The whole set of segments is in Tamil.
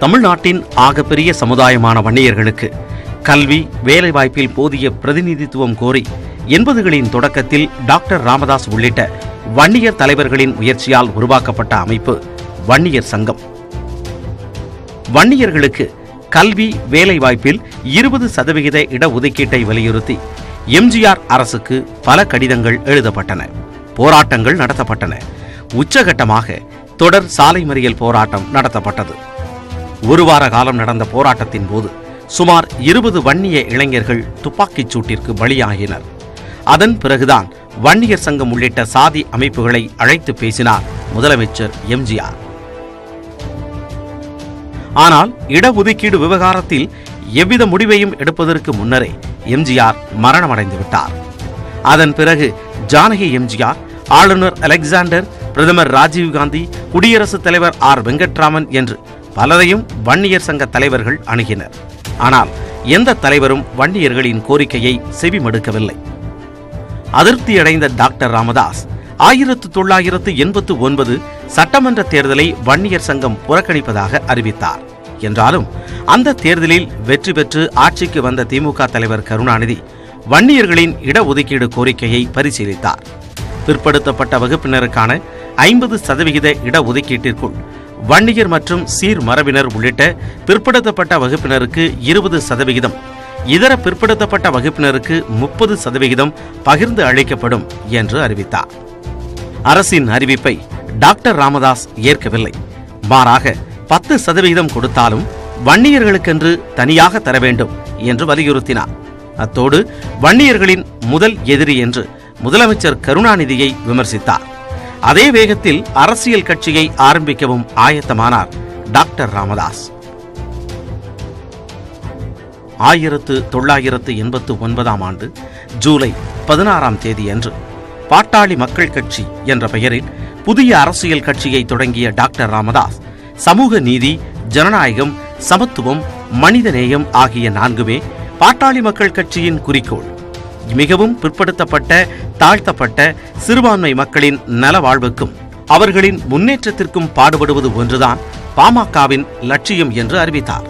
தமிழ்நாட்டின் ஆகப்பெரிய சமுதாயமான வன்னியர்களுக்கு கல்வி வேலைவாய்ப்பில் போதிய பிரதிநிதித்துவம் கோரி 80களின் தொடக்கத்தில் டாக்டர் ராமதாஸ் உள்ளிட்ட வன்னியர் தலைவர்களின் முயற்சியால் உருவாக்கப்பட்ட அமைப்பு வன்னியர் சங்கம். வன்னியர்களுக்கு கல்வி வேலைவாய்ப்பில் 20% இடஒதுக்கீட்டை வலியுறுத்தி எம்ஜிஆர் அரசுக்கு பல கடிதங்கள் எழுதப்பட்டன, போராட்டங்கள் நடத்தப்பட்டன. உச்சகட்டமாக தொடர் சாலை மறியல் போராட்டம் நடத்தப்பட்டது. ஒரு வார காலம் நடந்த போராட்டத்தின் போது சுமார் 20 வன்னிய இளைஞர்கள் துப்பாக்கிச் சூட்டிற்கு பலியாகினர். அதன் பிறகுதான் வன்னியர் சங்கம் உள்ளிட்ட சாதி அமைப்புகளை அழைத்து பேசினார் முதலமைச்சர் எம்ஜிஆர். ஆனால் இடஒதுக்கீடு விவகாரத்தில் எவ்வித முடிவையும் எடுப்பதற்கு முன்னரே எம்ஜிஆர் மரணமடைந்து விட்டார். அதன் பிறகு ஜானகி எம்ஜிஆர், ஆளுநர் அலெக்சாண்டர், பிரதமர் ராஜீவ்காந்தி, குடியரசுத் தலைவர் ஆர் வெங்கட்ராமன் என்று பலரையும் வன்னியர் சங்க தலைவர்கள் அணுகினர். ஆனால் எந்த தலைவரும் வன்னியர்களின் கோரிக்கையை செவிமடுக்கவில்லை. அதிருப்தியடைந்த டாக்டர் ராமதாஸ் 1989 சட்டமன்ற தேர்தலை வன்னியர் சங்கம் புறக்கணிப்பதாக அறிவித்தார். என்றாலும் அந்த தேர்தலில் வெற்றி பெற்று ஆட்சிக்கு வந்த திமுக தலைவர் கருணாநிதி வன்னியர்களின் இடஒதுக்கீடு கோரிக்கையை பரிசீலித்தார். பிற்படுத்தப்பட்ட வகுப்பினருக்கான 50% இடஒதுக்கீட்டிற்குள் வன்னியர் மற்றும் சீர் மரபினர் உள்ளிட்ட பிற்படுத்தப்பட்ட வகுப்பினருக்கு 20%, இதர பிற்படுத்தப்பட்ட வகுப்பினருக்கு 30% பகிர்ந்து அளிக்கப்படும் என்று அறிவித்தார். அரசின் அறிவிப்பை டாக்டர் ராமதாஸ் ஏற்கவில்லை. மாறாக 10% கொடுத்தாலும் வன்னியர்களுக்கென்று தனியாக தர வேண்டும் என்று வலியுறுத்தினார். அத்தோடு வன்னியர்களின் முதல் எதிரி என்று முதலமைச்சர் கருணாநிதியை விமர்சித்தார். அதே வேகத்தில் அரசியல் கட்சியை ஆரம்பிக்கவும் ஆயத்தமானார் டாக்டர் ராமதாஸ். 1989 ஆண்டு ஜூலை 16 அன்று பாட்டாளி மக்கள் கட்சி என்ற பெயரில் புதிய அரசியல் கட்சியை தொடங்கிய டாக்டர் ராமதாஸ் சமூக நீதி, ஜனநாயகம், சமத்துவம், மனிதநேயம் ஆகிய 4மே பாட்டாளி மக்கள் கட்சியின் குறிக்கோள். மிகவும் பிற்படுத்தப்பட்ட தாழ்த்தப்பட்ட சிறுபான்மை மக்களின் நலவாழ்வுக்கும் அவர்களின் முன்னேற்றத்திற்கும் பாடுபடுவது ஒன்றுதான் பாமகவின் லட்சியம் என்று அறிவித்தார்.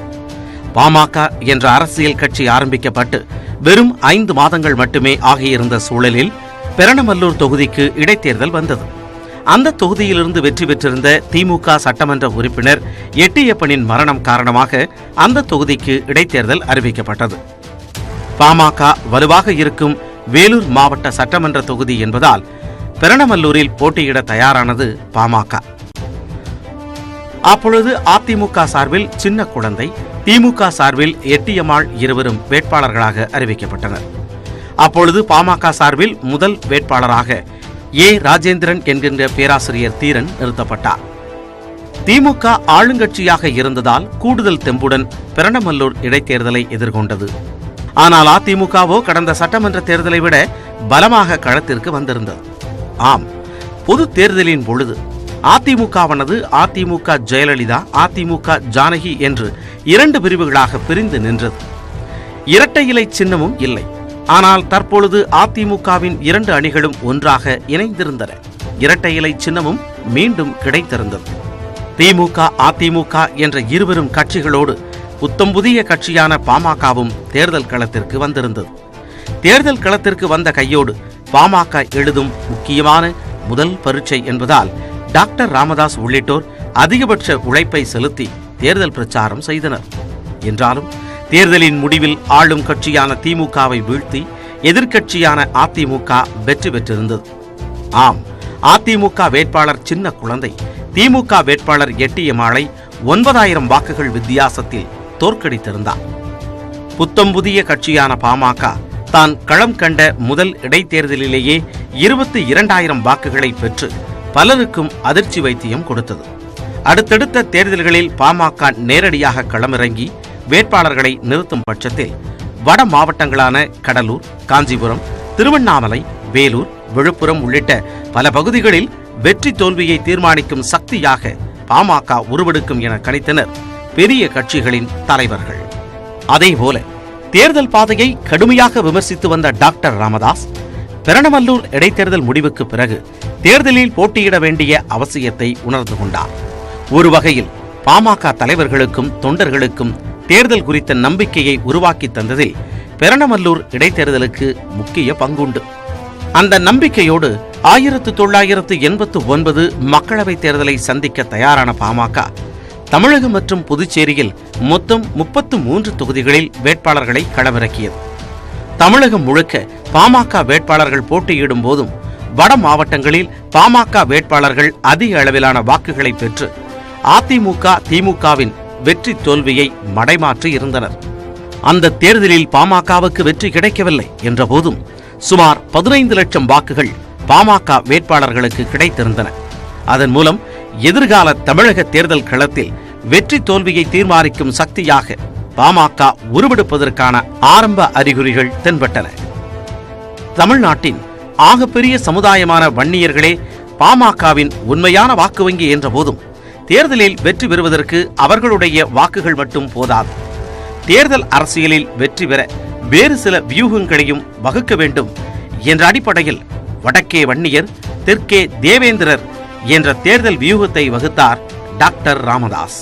பாமக என்ற அரசியல் கட்சி ஆரம்பிக்கப்பட்டு வெறும் 5 மாதங்கள் மட்டுமே ஆகியிருந்த சூழலில் பெரணமல்லூர் தொகுதிக்கு இடைத்தேர்தல் வந்தது. அந்த தொகுதியிலிருந்து வெற்றி பெற்றிருந்த திமுக சட்டமன்ற உறுப்பினர் எட்டியப்பனின் மரணம் காரணமாக அந்த தொகுதிக்கு இடைத்தேர்தல் அறிவிக்கப்பட்டது. பாமக வலுவாக இருக்கும் வேலூர் மாவட்ட சட்டமன்ற தொகுதி என்பதால் பெரணமல்லூரில் போட்டியிட தயாரானது பாமக. அப்பொழுது அதிமுக சார்பில் சின்ன குழந்தை, திமுக சார்பில் எட்டியம்மாள் இருவரும் வேட்பாளர்களாக அறிவிக்கப்பட்டனர். அப்பொழுது பாமக சார்பில் முதல் வேட்பாளராக ஏ ராஜேந்திரன் என்கின்ற பேராசிரியர் தீரன் நிறுத்தப்பட்டார். திமுக ஆளுங்கட்சியாக இருந்ததால் கூடுதல் தெம்புடன் பெரணமல்லூர் இடைத்தேர்தலை எதிர்கொண்டது. ஆனால் அதிமுகவோ கடந்த சட்டமன்ற தேர்தலை விட பலமாக களத்திற்கு வந்திருந்தது. ஆம், பொது தேர்தலின் பொழுது அதிமுகவானது அதிமுக ஜெயலலிதா, அதிமுக ஜானகி என்று 2 பிரிவுகளாக பிரிந்து நின்றது. இரட்டை இலை சின்னமும் இல்லை. ஆனால் தற்பொழுது அதிமுகவின் 2 அணிகளும் ஒன்றாக இணைந்திருந்தன. இரட்டை இலை சின்னமும் மீண்டும் கிடைத்திருந்தது. திமுக அதிமுக என்ற இருவரும் கட்சிகளோடு புத்தம் புதிய கட்சியான பாமகவும் தேர்தல் களத்திற்கு வந்திருந்தது. தேர்தல் களத்திற்கு வந்த கையோடு பாமக எழுதும் முக்கியமான முதல் பரீட்சை என்பதால் டாக்டர் ராமதாஸ் உள்ளிட்டோர் அதிகபட்ச உழைப்பை செலுத்தி தேர்தல் பிரச்சாரம் செய்தனர். என்றாலும் தேர்தலின் முடிவில் ஆளும் கட்சியான திமுகவை வீழ்த்தி எதிர்க்கட்சியான அதிமுக வெற்றி பெற்றிருந்தது. ஆம், அதிமுக வேட்பாளர் சின்ன குழந்தை திமுக வேட்பாளர் எட்டியம்மாளை 9000 வாக்குகள் வித்தியாசத்தில் தோற்கடித்திருந்தார். புத்தம் புதிய கட்சியான பாமக தான் களம் கண்ட முதல் இடைத்தேர்தலிலேயே 22,000 வாக்குகளை பெற்று பலருக்கும் அதிர்ச்சி வைத்தியம் கொடுத்தது. அடுத்தடுத்த தேர்தல்களில் பாமக நேரடியாக களமிறங்கி வேட்பாளர்களை நிறுத்தும் பட்சத்தில் வட மாவட்டங்களான கடலூர், காஞ்சிபுரம், திருவண்ணாமலை, வேலூர், விழுப்புரம் உள்ளிட்ட பல பகுதிகளில் வெற்றி தோல்வியை தீர்மானிக்கும் சக்தியாக பாமக உருவெடுக்கும் என கணித்தனர் பெரிய கட்சிகளின் தலைவர்கள். அதேபோல தேர்தல் பாதையை கடுமையாக விமர்சித்து வந்த டாக்டர் ராமதாஸ் பெரணமல்லூர் இடைத்தேர்தல் முடிவுக்கு பிறகு தேர்தலில் போட்டியிட வேண்டிய அவசியத்தை உணர்ந்து கொண்டார். ஒரு வகையில் பாமக தலைவர்களுக்கும் தொண்டர்களுக்கும் தேர்தல் குறித்த நம்பிக்கையை உருவாக்கி தந்ததில் பெரணமல்லூர் இடைத்தேர்தலுக்கு முக்கிய பங்குண்டு. அந்த நம்பிக்கையோடு 1989 மக்களவைத் தேர்தலை சந்திக்க தயாரான பாமக தமிழகம் மற்றும் புதுச்சேரியில் மொத்தம் 33 தொகுதிகளில் வேட்பாளர்களை களமிறக்கியது. தமிழகம் முழுக்க பாமக வேட்பாளர்கள் போட்டியிடும் போதும் வட மாவட்டங்களில் பாமக வேட்பாளர்கள் அதிக அளவிலான வாக்குகளை பெற்று அதிமுக திமுகவின் வெற்றி தோல்வியை மடைமாற்றி இருந்தனர். அந்த தேர்தலில் பாமகவுக்கு வெற்றி கிடைக்கவில்லை என்ற போதும் சுமார் 15 லட்சம் வாக்குகள் பாமக வேட்பாளர்களுக்கு கிடைத்திருந்தன. அதன் மூலம் எதிர்கால தமிழக தேர்தல் களத்தில் வெற்றி தோல்வியை தீர்மானிக்கும் சக்தியாக பாமக உருவெடுப்பதற்கான ஆரம்ப அறிகுறிகள் தென்பட்டன. தமிழ்நாட்டின் ஆகப்பெரிய சமுதாயமான வன்னியர்களே பாமகவின் உண்மையான வாக்கு வங்கி என்ற போதும் தேர்தலில் வெற்றி பெறுவதற்கு அவர்களுடைய வாக்குகள் மட்டும் போதாது. தேர்தல் அரசியலில் வெற்றி பெற வேறு சில வியூகங்களையும் வகுக்க வேண்டும் என்ற அடிப்படையில் வடக்கே வன்னியர், தெற்கே தேவேந்திரர் என்ற தேர்தல் வியூகத்தை வகுத்தார் டாக்டர் ராமதாஸ்.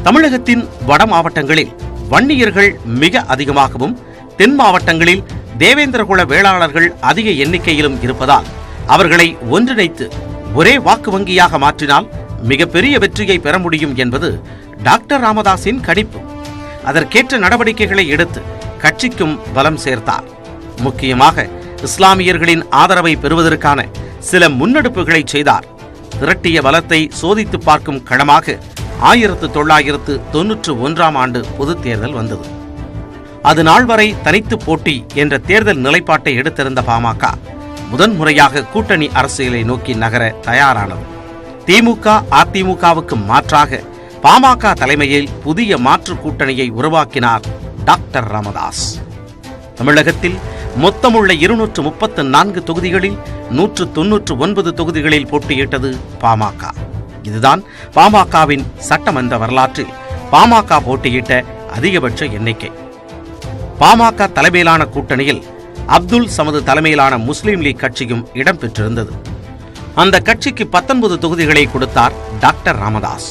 தமிழகத்தின் வட மாவட்டங்களில் வன்னியர்கள் மிக அதிகமாகவும் தென் மாவட்டங்களில் தேவேந்திரகுல வேளாளர்கள் அதிக எண்ணிக்கையிலும் இருப்பதால் அவர்களை ஒன்றிணைத்து ஒரே வாக்கு வங்கியாக மாற்றினால் மிகப்பெரிய வெற்றியை பெற முடியும் என்பது டாக்டர் ராமதாஸின் கணிப்பு. அதற்கேற்ற நடவடிக்கைகளை எடுத்து கட்சிக்கும் பலம் சேர்த்தார். முக்கியமாக இஸ்லாமியர்களின் ஆதரவை பெறுவதற்கான சில முன்னெடுப்புகளை செய்தார். திரட்டிய பலத்தை சோதித்து பார்க்கும் களமாக 1991 பொதுத் தேர்தல் வந்தது. அது நாள் வரை தனித்து போட்டி என்ற தேர்தல் நிலைப்பாட்டை எடுத்திருந்த பாமக முதன்முறையாக கூட்டணி அரசியலை நோக்கி நகர தயாரானது. திமுக அதிமுகவுக்கு மாற்றாக பாமக தலைமையில் புதிய மாற்று கூட்டணியை உருவாக்கினார் டாக்டர் ராமதாஸ். தமிழகத்தில் மொத்தமுள்ள 234 தொகுதிகளில் 199 தொகுதிகளில் போட்டியிட்டது பாமக. இதுதான் பாமகவின் சட்டமன்ற வரலாற்றில் பாமக போட்டியிட்ட அதிகபட்ச எண்ணிக்கை. பாமக தலைமையிலான கூட்டணியில் அப்துல் சமது தலைமையிலான முஸ்லீம் லீக் கட்சியும் இடம்பெற்றிருந்தது. அந்த கட்சிக்கு 19 தொகுதிகளை கொடுத்தார் டாக்டர் ராமதாஸ்.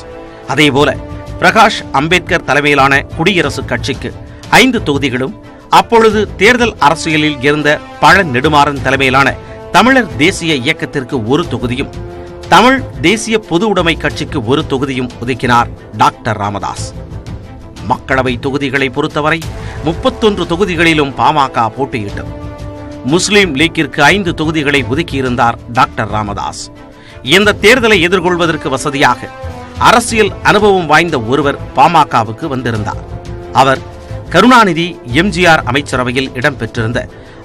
அதேபோல பிரகாஷ் அம்பேத்கர் தலைமையிலான குடியரசுக் கட்சிக்கு 5 தொகுதிகளும், அப்பொழுது தேர்தல் அரசியலில் இருந்த பழ நெடுமாறன் தலைமையிலான தமிழர் தேசிய இயக்கத்திற்கு 1 தொகுதியும், தமிழ் தேசிய பொது உடைமை கட்சிக்கு 1 தொகுதியும் ஒதுக்கினார் டாக்டர் ராமதாஸ். மக்களவை தொகுதிகளை பொறுத்தவரை 31 தொகுதிகளிலும் பாமக போட்டியிட்டது. முஸ்லீம் லீக்கிற்கு 5 தொகுதிகளை ஒதுக்கியிருந்தார் டாக்டர் ராமதாஸ். இந்த தேர்தலை எதிர்கொள்வதற்கு வசதியாக அரசியல் அனுபவம் வாய்ந்த ஒருவர் பாமகவுக்கு வந்திருந்தார். அவர் கருணாநிதி எம்ஜிஆர் அமைச்சரவையில் இடம்பெற்றிருந்த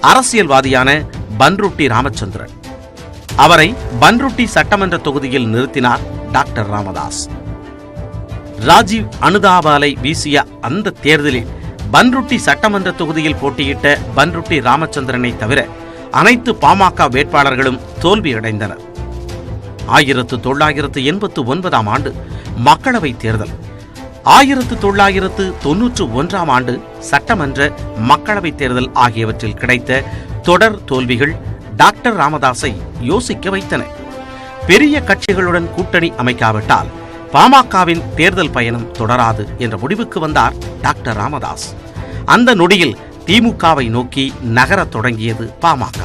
அரசியல்வாதியான பன்ருட்டி ராமச்சந்திரன். அவரை பன்ருட்டி சட்டமன்ற தொகுதியில் நிறுத்தினார் டாக்டர் ராமதாஸ். ராஜீவ் அனுதாபாலை வீசிய அந்த தேர்தலில் பன்ருட்டி சட்டமன்ற தொகுதியில் போட்டியிட்ட பன்ருட்டி ராமச்சந்திரனை தவிர அனைத்து பாமக வேட்பாளர்களும் தோல்வியடைந்தனர். 1989 மக்களவை தேர்தல், 1991 சட்டமன்ற மக்களவை தேர்தல் ஆகியவற்றில் கிடைத்த தொடர் தோல்விகள் டாக்டர் ராமதாஸை யோசிக்க வைத்தன. பெரிய கட்சிகளுடன் கூட்டணி அமைக்காவிட்டால் பாமகவின் தேர்தல் பயணம் தொடராது என்ற முடிவுக்கு வந்தார் டாக்டர் ராமதாஸ். அந்த நொடியில் திமுகவை நோக்கி நகரத் தொடங்கியது பாமக.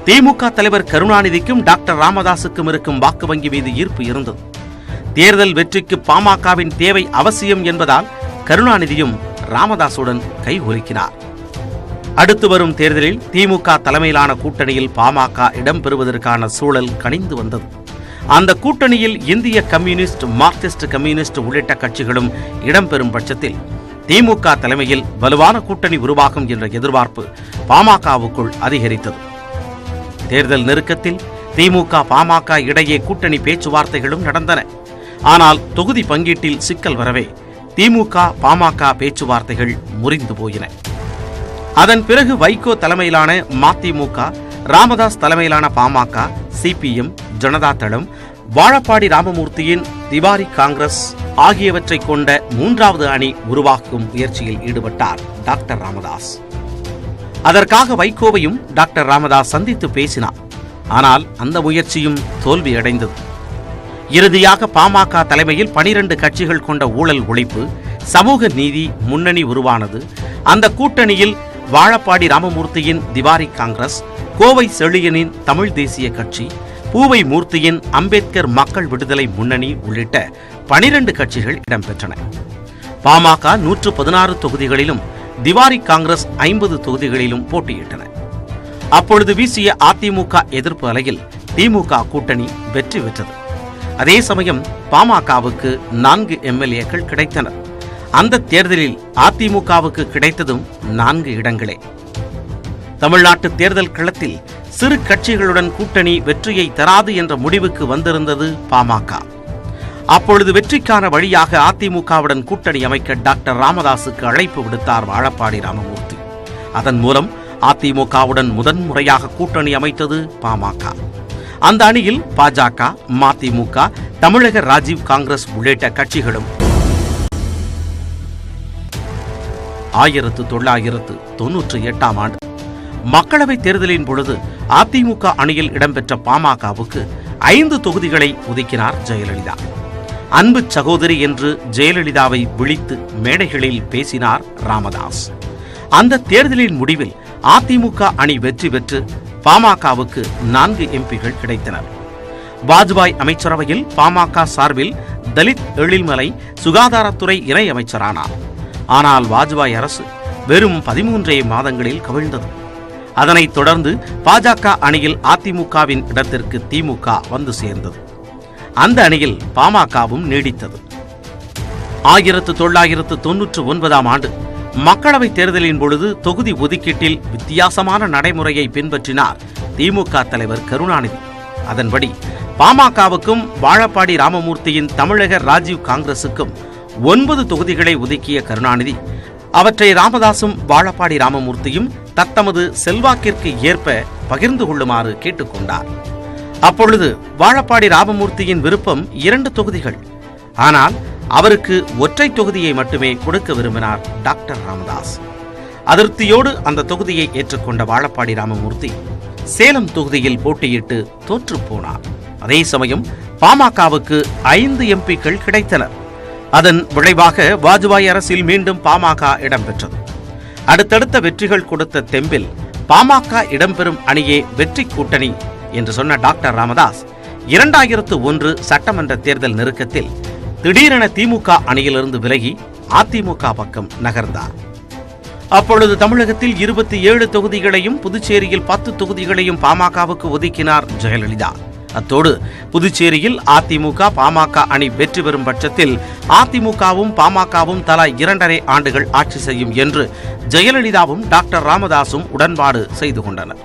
திமுக தலைவர் கருணாநிதிக்கும் டாக்டர் ராமதாஸுக்கும் இருக்கும் வாக்கு வங்கி மீது ஈர்ப்பு இருந்தது. தேர்தல் வெற்றிக்கு பாமகவின் தேவை அவசியம் என்பதால் கருணாநிதியும் ராமதாசுடன் கைகுலுக்கினார். அடுத்து வரும் தேர்தலில் திமுக தலைமையிலான கூட்டணியில் பாமக இடம்பெறுவதற்கான சூழல் கனிந்து வந்தது. அந்த கூட்டணியில் இந்திய கம்யூனிஸ்ட், மார்க்சிஸ்ட் கம்யூனிஸ்ட் உள்ளிட்ட கட்சிகளும் இடம்பெறும் பட்சத்தில் திமுக தலைமையில் வலுவான கூட்டணி உருவாகும் என்ற எதிர்பார்ப்பு பாமகவுக்குள் அதிகரித்தது. தேர்தல் நெருக்கத்தில் திமுக பாமக இடையே கூட்டணி பேச்சுவார்த்தைகளும் நடந்தன. ஆனால் தொகுதி பங்கீட்டில் சிக்கல் வரவே திமுக பாமக பேச்சுவார்த்தைகள் முறிந்து போயின. அதன் பிறகு வைகோ தலைமையிலான மதிமுக, ராமதாஸ் தலைமையிலான பாமக, சிபிஎம், ஜனதா தளம், வாழப்பாடி ராமமூர்த்தியின் திவாரி காங்கிரஸ் ஆகியவற்றை கொண்ட 3வது அணி உருவாக்கும் முயற்சியில் ஈடுபட்டார் டாக்டர் ராமதாஸ். அதற்காக வைகோவையும் டாக்டர் ராமதாஸ் சந்தித்து பேசினார். ஆனால் அந்த முயற்சியும் தோல்வியடைந்தது. இறுதியாக பாமக தலைமையில் 12 கட்சிகள் கொண்ட ஊழல் ஒழிப்பு சமூக நீதி முன்னணி உருவானது. அந்த கூட்டணியில் வாழப்பாடி ராமமூர்த்தியின் திவாரி காங்கிரஸ், கோவை செழியனின் தமிழ் தேசிய கட்சி, பூவை மூர்த்தியின் அம்பேத்கர் மக்கள் விடுதலை முன்னணி உள்ளிட்ட 12 கட்சிகள் இடம்பெற்றன. பாமக 116 தொகுதிகளிலும், திவாரி காங்கிரஸ் 50 தொகுதிகளிலும் போட்டியிட்டன. அப்பொழுது வீசிய அதிமுக எதிர்ப்பு அலையில் திமுக கூட்டணி வெற்றி பெற்றது. அதே சமயம் பாமகவுக்கு 4 எம்எல்ஏக்கள் கிடைத்தனர். அந்த தேர்தலில் அதிமுகவுக்கு கிடைத்ததும் 4 இடங்களே. தமிழ்நாட்டு தேர்தல் களத்தில் சிறு கட்சிகளுடன் கூட்டணி வெற்றியை தராது என்ற முடிவுக்கு வந்திருந்தது பாமக. அப்பொழுது வெற்றிக்கான வழியாக அதிமுகவுடன் கூட்டணி அமைக்க டாக்டர் ராமதாசுக்கு அழைப்பு விடுத்தார் வாழப்பாடி ராமமூர்த்தி. அதன் மூலம் அதிமுகவுடன் முதன்முறையாக கூட்டணி அமைத்தது பாமக. அந்த அணியில் பாஜக, மதிமுக, தமிழக ராஜீவ் காங்கிரஸ் உள்ளிட்ட கட்சிகளும் 1998ஆம் ஆண்டு மக்களவைத் தேர்தலின் பொழுது அதிமுக அணியில் இடம்பெற்ற பாமகவுக்கு 5 தொகுதிகளை ஒதுக்கினார் ஜெயலலிதா. அன்பு சகோதரி என்று ஜெயலலிதாவை விழித்து மேடைகளில் பேசினார் ராமதாஸ். அந்த தேர்தலின் முடிவில் அதிமுக அணி வெற்றி பெற்று பாமகவுக்கு 4 எம்பிகள் கிடைத்தனர். வாஜ்பாய் அமைச்சரவையில் பாமக சார்பில் தலித் எழில்மலை சுகாதாரத்துறை இணை அமைச்சரானார். ஆனால் வாஜ்பாய் அரசு வெறும் 13 மாதங்களில் கவிழ்ந்தது. அதனைத் தொடர்ந்து பாஜக அணியில் அதிமுகவின் இடத்திற்கு திமுக வந்து சேர்ந்தது. அந்த அணியில் பாமகவும் நீடித்தது. 1999ஆம் ஆண்டு மக்களவைத் தேர்தலின் பொழுது தொகுதி ஒதுக்கீட்டில் வித்தியாசமான நடைமுறையை பின்பற்றினார் திமுக தலைவர் கருணாநிதி. அதன்படி பாமகவுக்கும் வாழப்பாடி ராமமூர்த்தியின் தமிழக ராஜீவ் காங்கிரசுக்கும் 9 தொகுதிகளை ஒதுக்கிய கருணாநிதி அவற்றை ராமதாசும் வாழப்பாடி ராமமூர்த்தியும் தத்தமது செல்வாக்கிற்கு ஏற்ப பகிர்ந்து கொள்ளுமாறு கேட்டுக்கொண்டார். அப்பொழுது வாழப்பாடி ராமமூர்த்தியின் விருப்பம் 2 தொகுதிகள். ஆனால் அவருக்கு ஒற்றை தொகுதியை மட்டுமே கொடுக்க விரும்பினார் டாக்டர் ராமதாஸ். அதிருப்தியோடு அந்த தொகுதியை ஏற்றுக்கொண்ட வாழப்பாடி ராமமூர்த்தி சேலம் தொகுதியில் போட்டியிட்டு தோற்று போனார். அதே சமயம் பாமகவுக்கு 5 எம்பிக்கள் கிடைத்தனர். அதன் விளைவாக வாஜ்பாய் அரசில் மீண்டும் பாமக இடம்பெற்றது. அடுத்தடுத்த வெற்றிகள் கொடுத்த தெம்பில் பாமக இடம்பெறும் அணியே வெற்றி கூட்டணி என்று சொன்ன டாக்டர் ராமதாஸ் 2001 சட்டமன்ற தேர்தல் நெருக்கத்தில் திடீரென திமுக அணியிலிருந்து விலகி அதிமுக பக்கம் நகர்ந்தார். அப்பொழுது தமிழகத்தில் 27 தொகுதிகளையும் புதுச்சேரியில் 10 தொகுதிகளையும் பாமகவுக்கு ஒதுக்கினார் ஜெயலலிதா. அத்தோடு புதுச்சேரியில் அதிமுக பாமக அணி வெற்றி பெறும் பட்சத்தில் அதிமுகவும் பாமகவும் தலா 2.5 ஆண்டுகள் ஆட்சி செய்யும் என்று ஜெயலலிதாவும் டாக்டர் ராமதாசும் உடன்பாடு செய்து கொண்டனர்.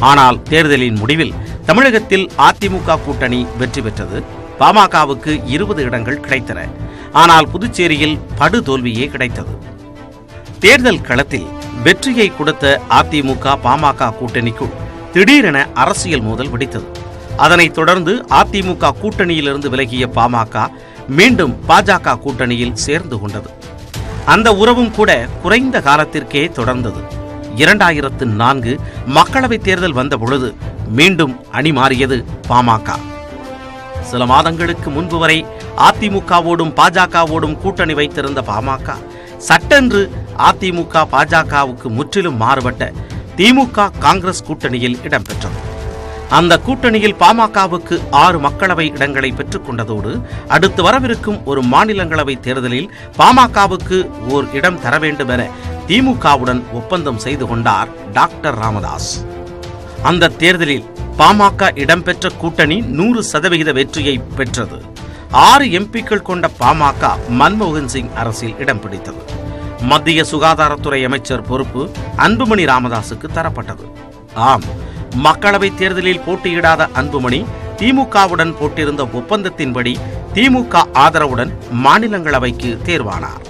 ஆனால் தேர்தலின் முடிவில் தமிழகத்தில் அதிமுக கூட்டணி வெற்றி பெற்றது. பாமகவுக்கு 20 இடங்கள் கிடைத்தன. ஆனால் புதுச்சேரியில் படுதோல்வியே கிடைத்தது. தேர்தல் களத்தில் வெற்றியை கொடுத்த அதிமுக பாமக கூட்டணிக்குள் திடீரென அரசியல் மோதல் வெடித்தது. அதனைத் தொடர்ந்து அதிமுக கூட்டணியிலிருந்து விலகிய பாமக மீண்டும் பாஜக கூட்டணியில் சேர்ந்து கொண்டது. அந்த உறவும் கூட குறைந்த காலத்திற்கே தொடர்ந்தது. 2004 மக்களவைத் தேர்தல் வந்த பொழுது மீண்டும் அணி மாறியது பாமக. சில மாதங்களுக்கு முன்பு வரை அதிமுகவோடும் பாஜகவோடும் கூட்டணி வைத்திருந்த பாமக சட்டென்று அதிமுக பாஜகவுக்கு முற்றிலும் மாறுபட்ட திமுக காங்கிரஸ் கூட்டணியில் இடம்பெற்றது. அந்த கூட்டணியில் பாமகவுக்கு 6 மக்களவை இடங்களை பெற்றுக் கொண்டதோடு அடுத்து வரவிருக்கும் ஒரு மாநிலங்களவை தேர்தலில் பாமகவுக்கு ஓர் இடம் தர வேண்டும் என திமுகவுடன் ஒப்பந்தம் செய்து கொண்டார் டாக்டர் ராமதாஸ். அந்த தேர்தலில் பாமக இடம்பெற்ற கூட்டணி 100% வெற்றியை பெற்றது. 6 எம்பிக்கள் கொண்ட பாமக மன்மோகன் சிங் அரசில் இடம் பிடித்தது. மத்திய சுகாதாரத்துறை அமைச்சர் பொறுப்பு அன்புமணி ராமதாசுக்கு தரப்பட்டது. ஆம், மக்களவை தேர்தலில் போட்டியிடாத அன்புமணி திமுகவுடன் போட்டிருந்த ஒப்பந்தத்தின்படி திமுக ஆதரவுடன் மாநிலங்களவைக்கு தேர்வானார்.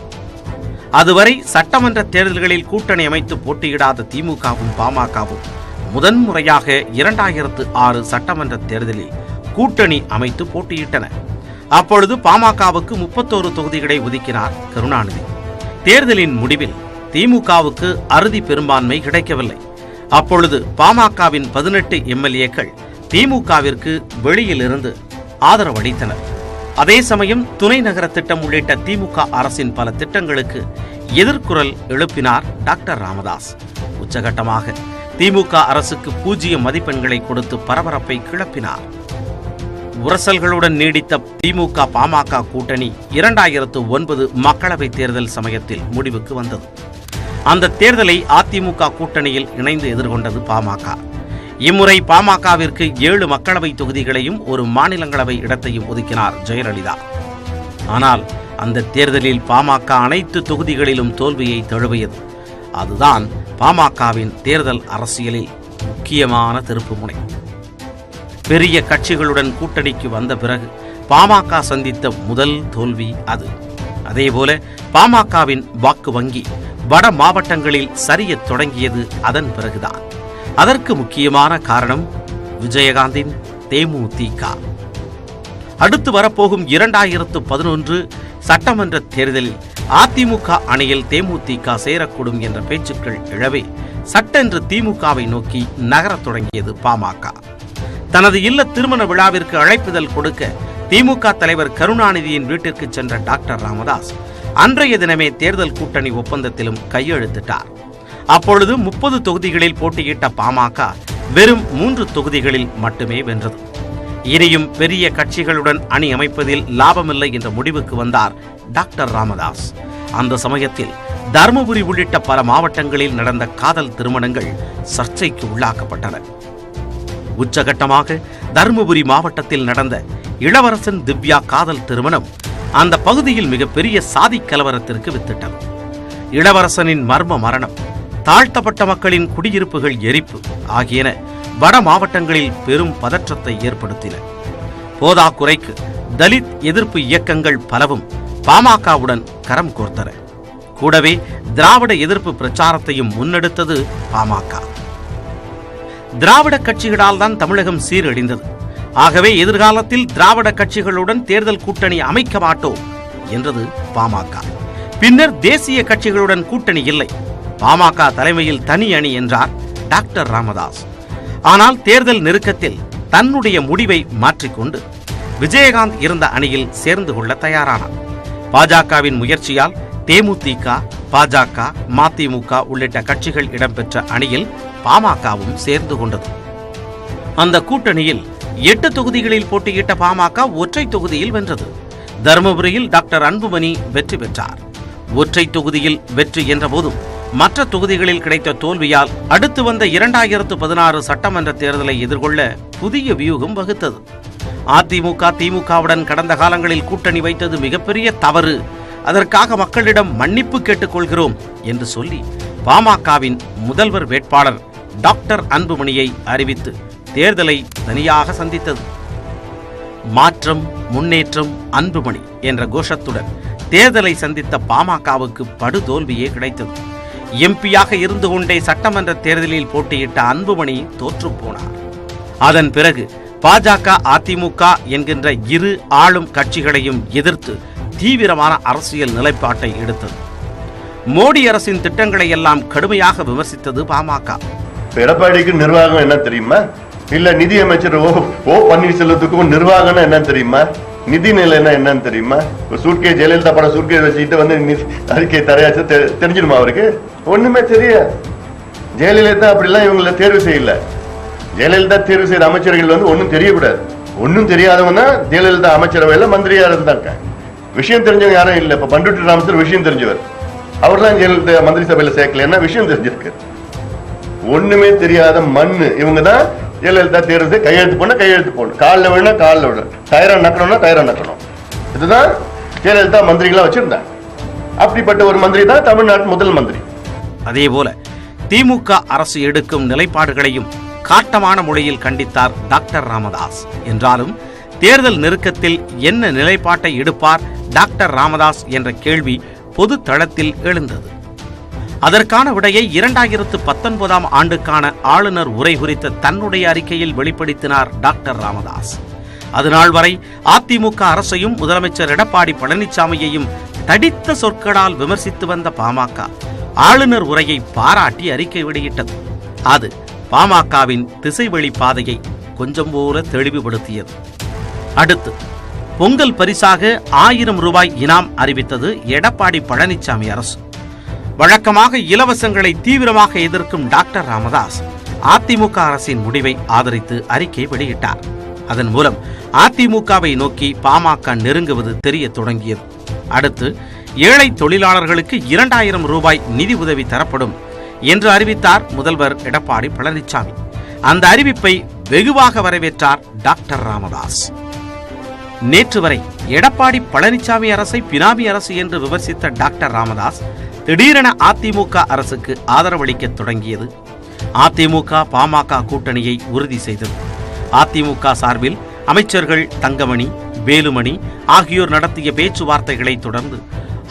அதுவரை சட்டமன்ற தேர்தல்களில் கூட்டணி அமைத்து போட்டியிடாத திமுகவும் பாமகவும் முதன்முறையாக 2006 சட்டமன்ற தேர்தலில் கூட்டணி அமைத்து போட்டியிட்டன. அப்பொழுது பாமகவுக்கு 31 தொகுதிகளை ஒதுக்கினார் கருணாநிதி. தேர்தலின் முடிவில் திமுகவுக்கு அறுதி பெரும்பான்மை கிடைக்கவில்லை. அப்பொழுது பாமகவின் 18 எம்எல்ஏக்கள் திமுகவிற்கு வெளியிலிருந்து ஆதரவளித்தனர். அதே சமயம் துணை நகர திட்டம் உள்ளிட்ட திமுக அரசின் பல திட்டங்களுக்கு எதிர்குரல் எழுப்பினார் டாக்டர் ராமதாஸ். உச்சகட்டமாக திமுக அரசுக்கு 0 மதிப்பெண்களை கொடுத்து பரபரப்பை கிளப்பினார். உரசல்களுடன் நீடித்த திமுக பாமக கூட்டணி 2009 மக்களவைத் தேர்தல் சமயத்தில் முடிவுக்கு வந்தது. அந்த தேர்தலை அதிமுக கூட்டணியில் இணைந்து எதிர்கொண்டது பாமக. இம்முறை பாமகவிற்கு 7 மக்களவை தொகுதிகளையும் ஒரு மாநிலங்களவை இடத்தையும் ஒதுக்கினார் ஜெயலலிதா. ஆனால் அந்த தேர்தலில் பாமக அனைத்து தொகுதிகளிலும் தோல்வியை தழுவியது. அதுதான் பாமகவின் தேர்தல் அரசியலில் முக்கியமான திருப்புமுனை. பெரிய கட்சிகளுடன் கூட்டணிக்கு வந்த பிறகு பாமக சந்தித்த முதல் தோல்வி அது. அதேபோல பாமகவின் வாக்கு வங்கி வட மாவட்டங்களில் சரியத் தொடங்கியது அதன் பிறகுதான். அதற்கு முக்கியமான காரணம் விஜயகாந்தின் தேமுதிக. அடுத்து வரப்போகும் 2011 சட்டமன்ற தேர்தலில் அதிமுக அணியில் தேமுதிக சேரக்கூடும் என்ற பேச்சுக்கள் எழவே சட்டென்று திமுகவை நோக்கி நகரத் தொடங்கியது பாமக. தனது இல்ல திருமண விழாவிற்கு அழைப்புதல் கொடுக்க திமுக தலைவர் கருணாநிதியின் வீட்டிற்கு சென்ற டாக்டர் ராமதாஸ் அன்றைய தினமே தேர்தல் கூட்டணி ஒப்பந்தத்திலும் கையெழுத்திட்டார். அப்பொழுது 30 தொகுதிகளில் போட்டியிட்ட பாமக வெறும் 3 தொகுதிகளில் மட்டுமே வென்றது. இனியும் பெரிய கட்சிகளுடன் அணி அமைப்பதில் லாபமில்லை என்ற முடிவுக்கு வந்தார் டாக்டர் ராமதாஸ். அந்த சமயத்தில் தருமபுரி உள்ளிட்ட பல மாவட்டங்களில் நடந்த காதல் திருமணங்கள் சர்ச்சைக்கு உள்ளாக்கப்பட்டன. உச்சகட்டமாக தருமபுரி மாவட்டத்தில் நடந்த இளவரசன் திவ்யா காதல் திருமணம் அந்த பகுதியில் மிகப்பெரிய சாதி கலவரத்திற்கு வித்திட்டது. இளவரசனின் மர்ம மரணம், தாழ்த்தப்பட்ட மக்களின் குடியிருப்புகள் எரிப்பு ஆகியன வட மாவட்டங்களில் பெரும் பதற்றத்தை ஏற்படுத்தின. போதாக்குறைக்கு தலித் எதிர்ப்பு இயக்கங்கள் பலவும் பாமகவுடன் கரம் கோர்த்தன. கூடவே திராவிட எதிர்ப்பு பிரச்சாரத்தையும் முன்னெடுத்தது பாமக. திராவிட கட்சிகளால் தான் தமிழகம் சீரழிந்தது. ஆகவே எதிர்காலத்தில் திராவிட கட்சிகளுடன் தேர்தல் கூட்டணி அமைக்க மாட்டோம் என்றது பாமக. பின்னர் தேசிய கட்சிகளுடன் கூட்டணி இல்லை, பாமக தலைமையில் தனி அணி என்றார் டாக்டர் ராமதாஸ். ஆனால் தேர்தல் நெருக்கத்தில் தன்னுடைய முடிவை மாற்றிக்கொண்டு விஜயகாந்த் இருந்த அணியில் சேர்ந்து கொள்ள தயாரானார். பாஜகவின் முயற்சியால் தேமுதிக, பாஜக, மதிமுக உள்ளிட்ட கட்சிகள் இடம்பெற்ற அணியில் பாமகவும் சேர்ந்து கொண்டது. அந்த கூட்டணியில் 8 தொகுதிகளில் போட்டியிட்ட பாமக ஒற்றை தொகுதியில் வென்றது. தருமபுரியில் டாக்டர் அன்புமணி வெற்றி பெற்றார். ஒற்றை தொகுதியில் வெற்றி என்ற போதும் மற்ற தொகுதிகளில் கிடைத்த தோல்வியால் அடுத்து வந்த 2016 சட்டமன்ற தேர்தலை எதிர்கொள்ள புதிய வியூகம் வகுத்தது. அதிமுக திமுகவுடன் கடந்த காலங்களில் கூட்டணி வைத்தது மிகப்பெரிய தவறு, அதற்காக மக்களிடம் மன்னிப்பு கேட்டுக்கொள்கிறோம் என்று சொல்லி பாமகவின் முதல்வர் வேட்பாளர் டாக்டர் அன்புமணியை அறிவித்து தேர்தலை தனியாக சந்தித்தது. மாற்றம், முன்னேற்றம், அன்புமணி என்ற கோஷத்துடன் தேர்தலை சந்தித்த பாமகவுக்கு படுதோல்வியே கிடைத்தது. எம்பியாக இருந்து கொண்டே சட்டமன்ற தேர்தலில் போட்டியிட்ட அன்புமணி தோற்று போனார். அதன் பிறகு பாஜக, அதிமுக என்கின்ற இரு ஆளும் கட்சிகளையும் எதிர்த்து தீவிரமான அரசியல் நிலைப்பாட்டை எடுத்தது. மோடி அரசின் திட்டங்களை எல்லாம் கடுமையாக விமர்சித்தது பாமக. எடப்பாடிக்கு நிர்வாகம் என்ன தெரியுமா? இல்ல நிதி அமைச்சர் ஓ பன்னீர்செல்வத்துக்கும் நிர்வாகம் என்ன தெரியுமா? நிதி நிலைன்னா என்னன்னு தெரியுமா? சூட்கேஸ் ஜெயலலிதா படம் சூட்கேஸ் வச்சுக்கிட்டு வந்து அறிக்கை தரையாச்சு தெரிஞ்சிடுமா அவருக்கு? ஒண்ணுமே தெரியாது. ஜெயலலிதா அப்படிலாம் இவங்களை தேர்வு செய்யல. ஜெயலலிதா தேர்வு செய்த அமைச்சர்கள் வந்து ஒன்னும் தெரியக்கூடாது. ஒன்னும் தெரியாதவங்க தான் ஜெயலலிதா அமைச்சரவையில மந்திரியா இருந்தாங்க. விஷயம் தெரிஞ்சவங்க யாரும் இல்ல. இப்ப பண்டுட்டி ராமச்சந்திரன் விஷயம் தெரிஞ்சவர், அவர்லாம் ஜெயலலிதா மந்திரி சபையில சேர்க்கல. என்ன விஷயம் தெரிஞ்சிருக்கு? ஒண்ணுமே தெரியாத மண்ணு இவங்க தான் ஜெயலலிதா தேர்வு செய்ய கையெழுத்து போன கையெழுத்து போடணும், காலில் விழா காலில் விழ, டயரை நக்கணும்னா டயரை நக்கணும். இதுதான் ஜெயலலிதா மந்திரிகளா வச்சிருந்தாங்க. அப்படிப்பட்ட ஒரு மந்திரி தான் தமிழ்நாட்டு முதல் மந்திரி. அதே போல திமுக அரசு எடுக்கும் நிலைப்பாடுகளையும் காட்டமான மொழியில் கண்டித்தார் டாக்டர் ராமதாஸ். என்றாலும் தேர்தல் நெருக்கத்தில் என்ன நிலைப்பாட்டை எடுப்பார் டாக்டர் ராமதாஸ் என்ற கேள்வி பொது தளத்தில் எழுந்தது. அதற்கான விடையை 2019 ஆண்டுக்கான ஆளுநர் உரை குறித்த தன்னுடைய அறிக்கையில் வெளிப்படுத்தினார் டாக்டர் ராமதாஸ். அதுநாள் வரை அதிமுக அரசையும் முதலமைச்சர் எடப்பாடி பழனிசாமியையும் தடித்த சொற்களால் விமர்சித்து வந்த பாமக ஆளுநர் உரையை பாராட்டி அறிக்கை வெளியிட்டது. அது பாமகவின் திசைவழி பாதையை கொஞ்சம் போல தெளிவுபடுத்தியது. அடுத்து பொங்கல் பரிசாக 1000 ரூபாய் இனாம் அறிவித்தது எடப்பாடி பழனிசாமி அரசு. வழக்கமாக இலவசங்களை தீவிரமாக எதிர்க்கும் டாக்டர் ராமதாஸ் அதிமுக அரசின் முடிவை ஆதரித்து அறிக்கை வெளியிட்டார். அதன் மூலம் அதிமுகவை நோக்கி பாமக நெருங்குவது தெரிய தொடங்கியது. அடுத்து ஏழை தொழிலாளர்களுக்கு 2000 ரூபாய் நிதி உதவி தரப்படும் என்று அறிவித்தார் முதல்வர் எடப்பாடி பழனிசாமி. அந்த அறிவிப்பை வெகுவாக வரவேற்றார் டாக்டர் ராமதாஸ். நேற்று வரை எடப்பாடி பழனிசாமி அரசை பினாமி அரசு என்று விமர்சித்த டாக்டர் ராமதாஸ் திடீரென அதிமுக அரசுக்கு ஆதரவளிக்க தொடங்கியது அதிமுக பாமக கூட்டணியை உறுதி செய்தது. அதிமுக சார்பில் அமைச்சர்கள் தங்கமணி, வேலுமணி ஆகியோர் நடத்திய பேச்சுவார்த்தைகளை தொடர்ந்து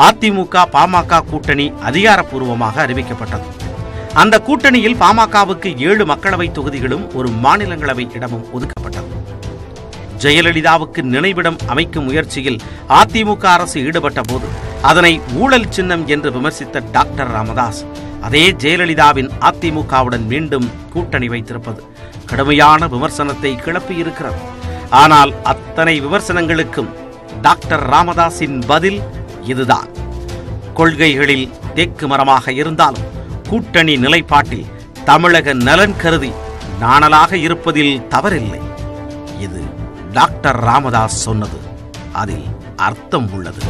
அதிமுக பாமக கூட்டணி அதிகாரப்பூர்வமாக அறிவிக்கப்பட்டது. அந்த கூட்டணியில் பாமகவுக்கு 7 மக்களவை தொகுதிகளும் ஒரு மாநிலங்களவை இடமும் ஒதுக்கப்பட்டது. ஜெயலலிதாவுக்கு நினைவிடம் அமைக்கும் முயற்சியில் அதிமுக அரசு ஈடுபட்ட போது அதனை ஊழல் சின்னம் என்று விமர்சித்த டாக்டர் ராமதாஸ் அதே ஜெயலலிதாவின் அதிமுகவுடன் மீண்டும் கூட்டணி வைத்திருப்பது கடுமையான விமர்சனத்தை கிளப்பியிருக்கிறது. ஆனால் அத்தனை விமர்சனங்களுக்கும் டாக்டர் ராமதாஸின் பதில் இதுதான். கொள்கைகளில் தேக்கு மரமாக இருந்தாலும் கூட்டணி நிலைப்பாட்டில் தமிழக நலன் கருதி நாணலாக இருப்பதில் தவறில்லை. இது டாக்டர் ராமதாஸ் சொன்னது. அதில் அர்த்தம் உள்ளது.